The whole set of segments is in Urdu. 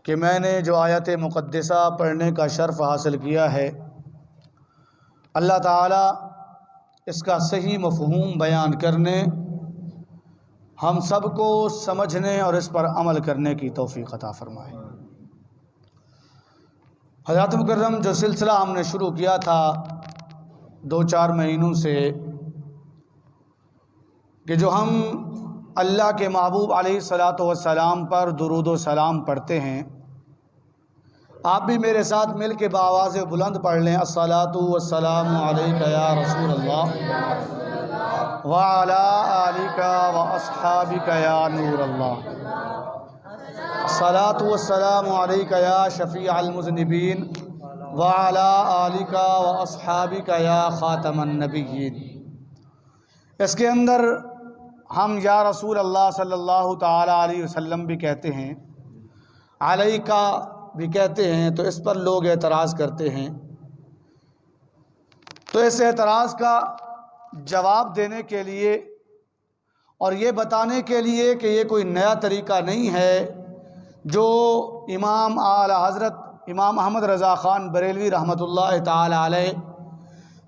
کہ میں نے جو آیت مقدسہ پڑھنے کا شرف حاصل کیا ہے، اللہ تعالیٰ اس کا صحیح مفہوم بیان کرنے، ہم سب کو سمجھنے اور اس پر عمل کرنے کی توفیق عطا فرمائے۔ حضرات مکرم، جو سلسلہ ہم نے شروع کیا تھا 2-4 مہینوں سے کہ جو ہم اللہ کے محبوب علیہ الصلاۃ والسلام پر درود و سلام پڑھتے ہیں، آپ بھی میرے ساتھ مل کے بآواز بلند پڑھ لیں، الصلاۃ والسلام علیک یا رسول اللہ وعلی آلک واصحابک یا نور اللہ، الصلاۃ والسلام علیک یا شفیع المذنبین وعلی آلک واصحابک یا خاتم النبیین۔ اس کے اندر ہم یا رسول اللہ صلی اللہ تعالی علیہ وسلم بھی کہتے ہیں، علیکہ بھی کہتے ہیں، تو اس پر لوگ اعتراض کرتے ہیں۔ تو اس اعتراض کا جواب دینے کے لیے اور یہ بتانے کے لیے کہ یہ کوئی نیا طریقہ نہیں ہے جو امام اعلیٰ حضرت امام احمد رضا خان بریلوی رحمۃ اللہ تعالی علیہ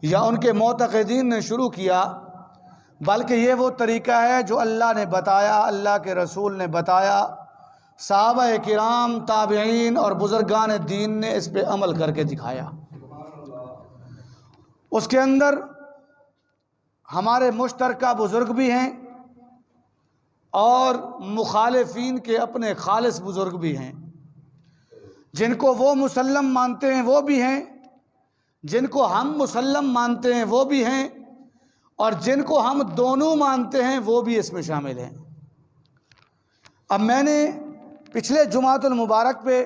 یا ان کے معتقدین نے شروع کیا، بلکہ یہ وہ طریقہ ہے جو اللہ نے بتایا، اللہ کے رسول نے بتایا، صحابہ کرام، تابعین اور بزرگان دین نے اس پہ عمل کر کے دکھایا۔ اس کے اندر ہمارے مشترکہ بزرگ بھی ہیں اور مخالفین کے اپنے خالص بزرگ بھی ہیں، جن کو وہ مسلم مانتے ہیں وہ بھی ہیں، جن کو ہم مسلم مانتے ہیں وہ بھی ہیں، اور جن کو ہم دونوں مانتے ہیں وہ بھی اس میں شامل ہیں۔ اب میں نے پچھلے جمعۃ المبارک پہ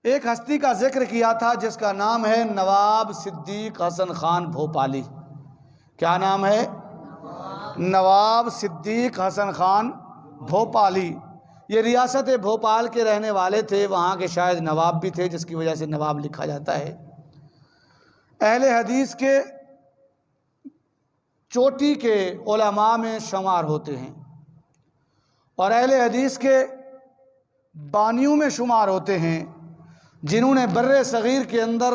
ایک ہستی کا ذکر کیا تھا جس کا نام ہے نواب صدیق حسن خان بھوپالی۔ کیا نام ہے؟ نواب صدیق حسن خان بھوپالی۔ یہ ریاست بھوپال کے رہنے والے تھے، وہاں کے شاید نواب بھی تھے، جس کی وجہ سے نواب لکھا جاتا ہے۔ اہل حدیث کے چوٹی کے علماء میں شمار ہوتے ہیں اور اہل حدیث کے بانیوں میں شمار ہوتے ہیں، جنہوں نے بر صغیر کے اندر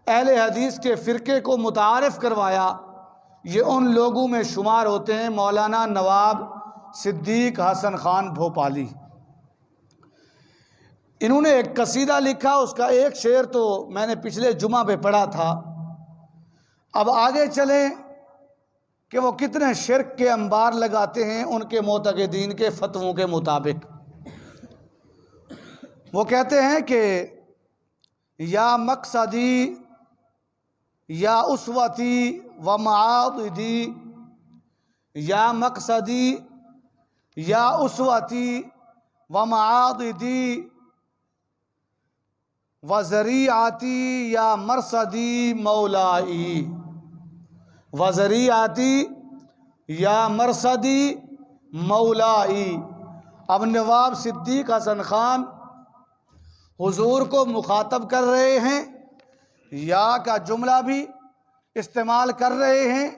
اہل حدیث کے فرقے کو متعارف کروایا۔ یہ ان لوگوں میں شمار ہوتے ہیں مولانا نواب صدیق حسن خان بھوپالی۔ انہوں نے ایک قصیدہ لکھا، اس کا ایک شعر تو میں نے پچھلے جمعہ پہ پڑھا تھا۔ اب آگے چلیں کہ وہ کتنے شرک کے انبار لگاتے ہیں ان کے معتقدین کے فتووں کے مطابق۔ وہ کہتے ہیں کہ یا مقصدی یا اسوتی و معاضدی، یا مقصدی یا اسوتی و معاضدی و ذریعتی یا مرصدی مولائی، و ذریعتی یا مرصدی مولائی۔ اب نواب صدیق حسن خان حضور کو مخاطب کر رہے ہیں، یا کا جملہ بھی استعمال کر رہے ہیں،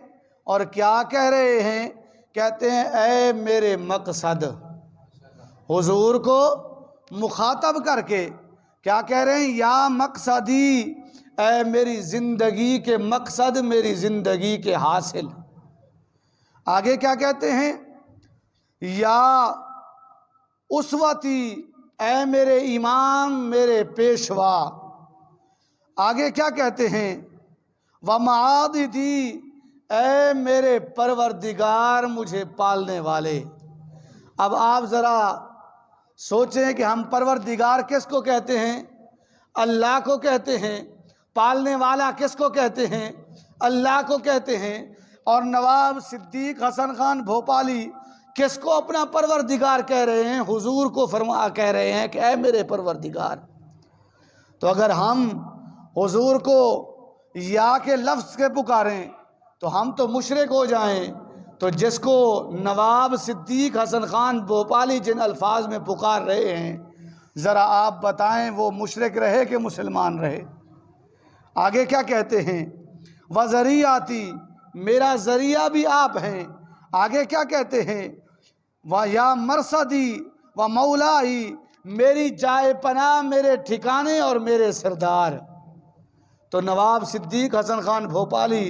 اور کیا کہہ رہے ہیں؟ کہتے ہیں اے میرے مقصد۔ حضور کو مخاطب کر کے کیا کہہ رہے ہیں؟ یا مقصدی، اے میری زندگی کے مقصد، میری زندگی کے حاصل۔ آگے کیا کہتے ہیں؟ یا اسوتی، اے میرے امام، میرے پیشوا۔ آگے کیا کہتے ہیں؟ ومعاضدی، اے میرے پروردگار، مجھے پالنے والے۔ اب آپ ذرا سوچیں کہ ہم پروردگار کس کو کہتے ہیں؟ اللہ کو کہتے ہیں۔ پالنے والا کس کو کہتے ہیں؟ اللہ کو کہتے ہیں۔ اور نواب صدیق حسن خان بھوپالی کس کو اپنا پروردگار کہہ رہے ہیں؟ حضور کو کہہ رہے ہیں کہ اے میرے پروردگار۔ تو اگر ہم حضور کو یا کے لفظ سے پکاریں تو ہم تو مشرک ہو جائیں۔ تو جس کو نواب صدیق حسن خان بھوپالی جن الفاظ میں پکار رہے ہیں، ذرا آپ بتائیں وہ مشرک رہے کہ مسلمان رہے؟ آگے کیا کہتے ہیں؟ وذریعتی، میرا ذریعہ بھی آپ ہیں۔ آگے کیا کہتے ہیں؟ یا مرصدی و مولائی، میری جائے پناہ میرے ٹھکانے اور میرے سردار۔ تو نواب صدیق حسن خان بھوپالی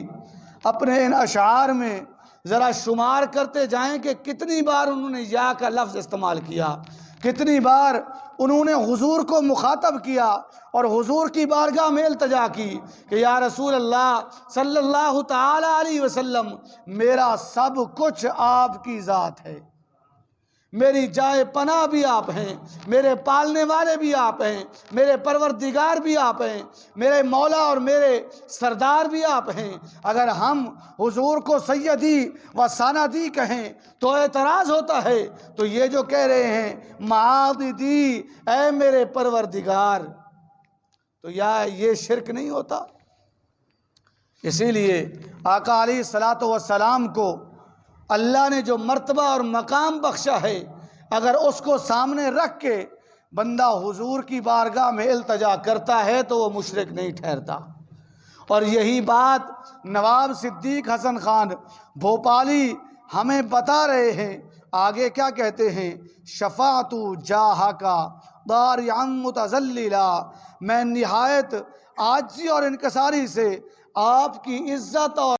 اپنے ان اشعار میں ذرا شمار کرتے جائیں کہ کتنی بار انہوں نے یا کا لفظ استعمال کیا، کتنی بار انہوں نے حضور کو مخاطب کیا اور حضور کی بارگاہ میں التجا کی کہ یا رسول اللہ صلی اللہ تعالی علیہ وسلم، میرا سب کچھ آپ کی ذات ہے، میری جائے پناہ بھی آپ ہیں، میرے پالنے والے بھی آپ ہیں، میرے پروردگار بھی آپ ہیں، میرے مولا اور میرے سردار بھی آپ ہیں۔ اگر ہم حضور کو سیدی و سندی کہیں تو اعتراض ہوتا ہے، تو یہ جو کہہ رہے ہیں معاذی اے میرے پروردگار، تو یہ شرک نہیں ہوتا؟ اسی لیے آقا علیہ الصلاۃ والسلام کو اللہ نے جو مرتبہ اور مقام بخشا ہے، اگر اس کو سامنے رکھ کے بندہ حضور کی بارگاہ میں التجا کرتا ہے تو وہ مشرک نہیں ٹھہرتا۔ اور یہی بات نواب صدیق حسن خان بھوپالی ہمیں بتا رہے ہیں۔ آگے کیا کہتے ہیں؟ شفاعت جاہ کا ضارعا متذللا، میں نہایت عاجزی اور انکساری سے آپ کی عزت اور